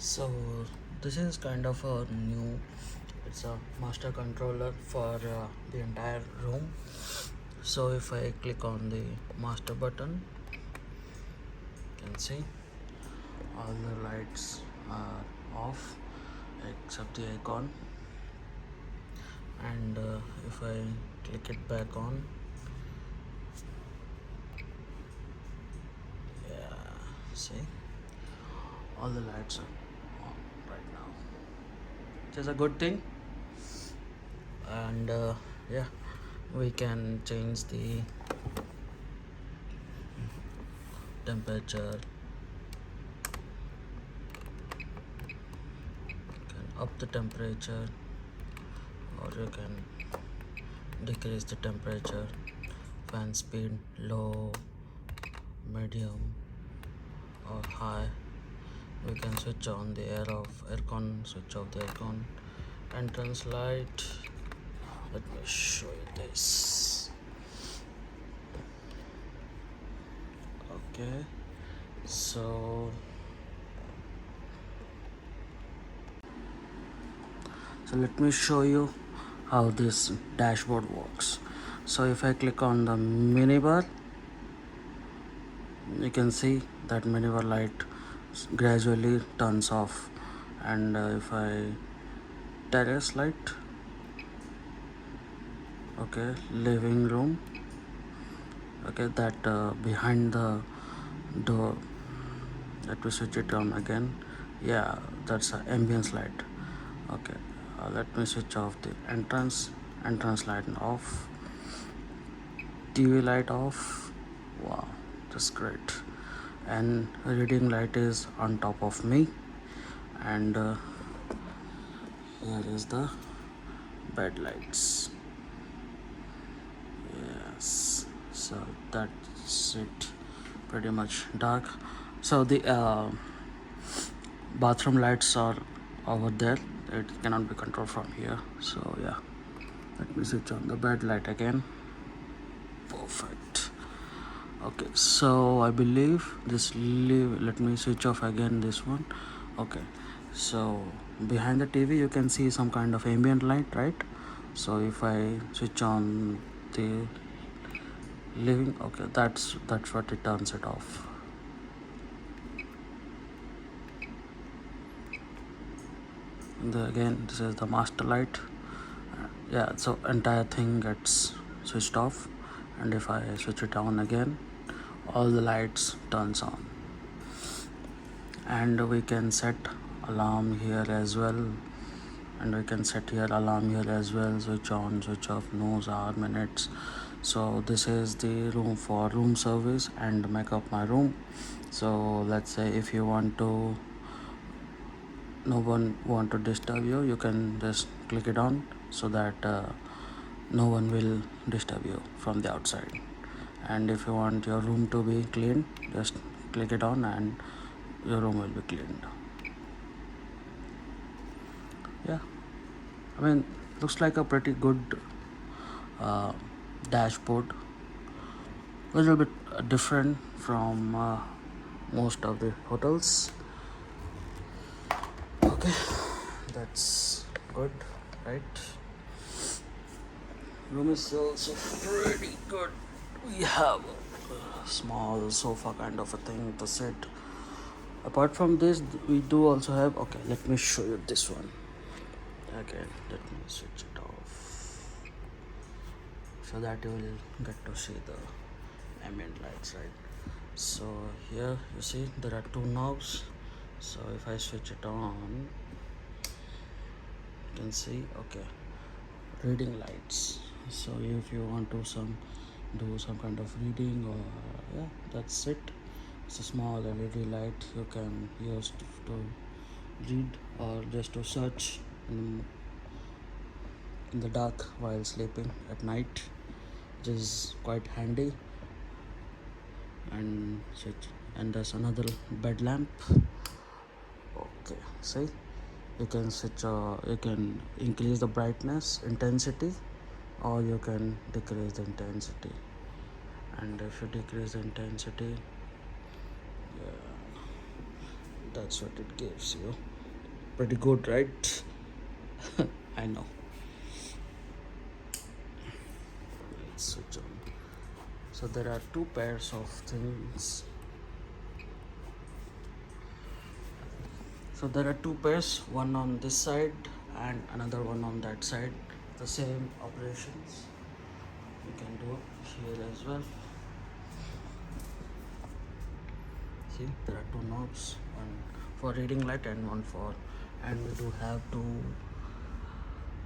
So this is kind of a new, it's a master controller for the entire room. So if I click on the master button, you can see all the lights are off except the icon. And if I click it back on, yeah, see, all the lights are on right now, which is a good thing. And yeah, we can change the temperature, can up the temperature, or you can decrease the temperature, fan speed, low, medium or high. We can switch on the aircon, switch off the aircon, entrance light. Let me show you this. Okay, so let me show you how this dashboard works. So if I click on the minibar, you can see that minibar light gradually turns off. And if I terrace light, okay, living room, okay, that behind the door, let me switch it on again. Yeah, that's an ambience light. Okay, let me switch off the entrance light off, TV light off. Wow, that's great. And reading light is on top of me. And here is the bed lights. Yes, so that's it, pretty much dark. So the bathroom lights are over there, it cannot be controlled from here. So yeah, let me switch on the bed light again. Perfect. Okay, so I believe this let me switch off again this one. Okay, so behind the TV you can see some kind of ambient light, right? So if I switch on the living, okay, that's what it turns it off. Again, this is the master light. Yeah, so entire thing gets switched off. And if I switch it on again, all the lights turns on. And we can set alarm here as well, and we can set here alarm here as well, switch on, switch off, knows, hour, minutes. So this is the room for room service and make up my room. So let's say if you want to, no one want to disturb you, you can just click it on so that no one will disturb you from the outside. And if you want your room to be clean, just click it on and your room will be cleaned. Yeah, I mean, looks like a pretty good dashboard, a little bit different from most of the hotels. Okay, that's good, right? Room is also pretty good. We have a small sofa kind of a thing to sit. Apart from this, we do also have, okay, let me show you this one. Okay, let me switch it off so that you will get to see the ambient lights, right? So here you see there are two knobs. So if I switch it on, you can see, okay, reading lights. So if you want to do some kind of reading, or yeah, that's it. It's a small LED light you can use to read or just to search in the dark while sleeping at night, which is quite handy. And switch, and there's another bed lamp. Okay, see, you can switch, you can increase the brightness intensity, or you can decrease the intensity. And if you decrease the intensity, yeah, that's what it gives you. Pretty good, right? I know. Let's switch on. So there are two pairs of things. So there are two pairs, one on this side and another one on that side. The same operations you can do here as well. See, there are two knobs, one for reading light and one for, and we do have two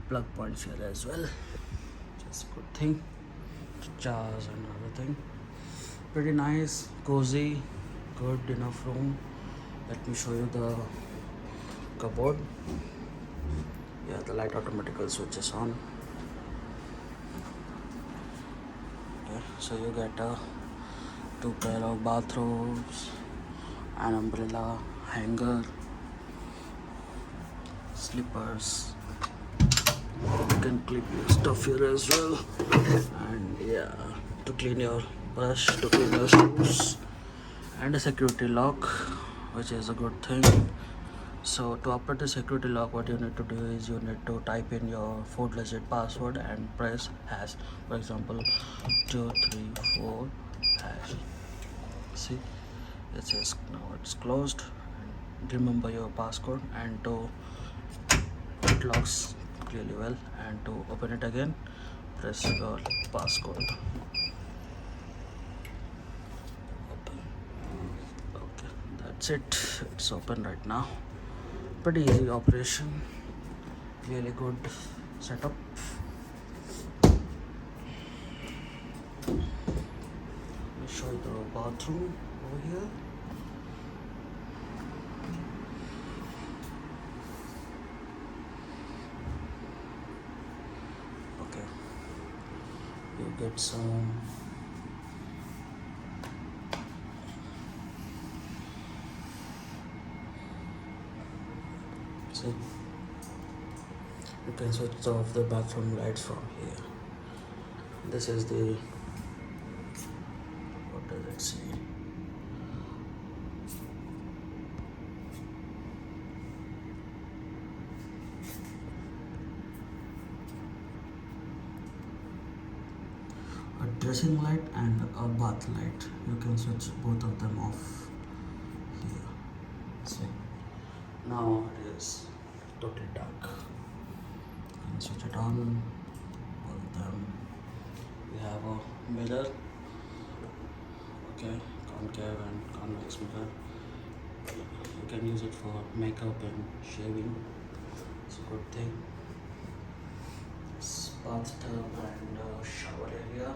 plug points here as well. Just good thing to charge and everything. Pretty nice, cozy, good enough room. Let me show you the cupboard. Yeah, the light automatically switches on. Okay, so you get a two pair of bathrobes, an umbrella, hanger, slippers. You can clip your stuff here as well, and yeah, to clean your brush, to clean your shoes, and a security lock, which is a good thing. So to operate the security lock, what you need to do is you need to type in your 4-digit password and press hash. For example, 234 hash. See, it says now it's closed. Remember your passcode, and to it locks clearly well, and to open it again, press your passcode. Open. Okay, that's it. It's open right now. Pretty easy operation, really good setup. Let me show you the bathroom over here. Okay, you get some see, you can switch off the bathroom lights from here. This is the, what does it say? A dressing light and a bath light. You can switch both of them off here. See, now it is totally dark. You can switch it on. Both of them. We have a mirror. Okay, concave and convex mirror. You can use it for makeup and shaving. It's a good thing. It's bathtub and shower area.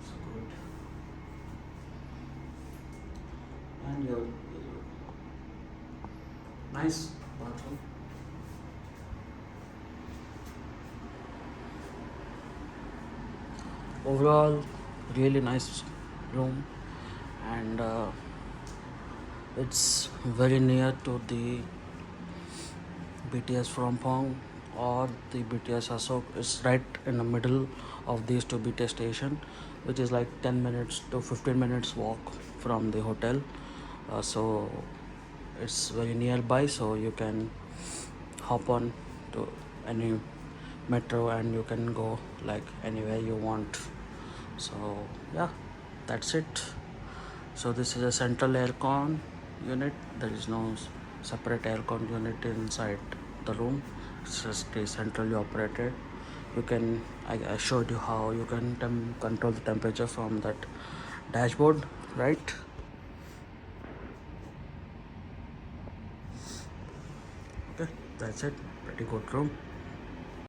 So good. And your nice bathroom. Overall, really nice room, and it's very near to the BTS Frompong or the BTS Asok. It's right in the middle of these two BTS station, which is like 10 minutes to 15 minutes walk from the hotel. So it's very nearby, so you can hop on to any metro and you can go like anywhere you want. So yeah, that's it. So this is a central aircon unit. There is no separate aircon unit inside the room. It's just centrally operated. You can, I showed you how you can control the temperature from that dashboard, right? Okay, that's it. Pretty good room.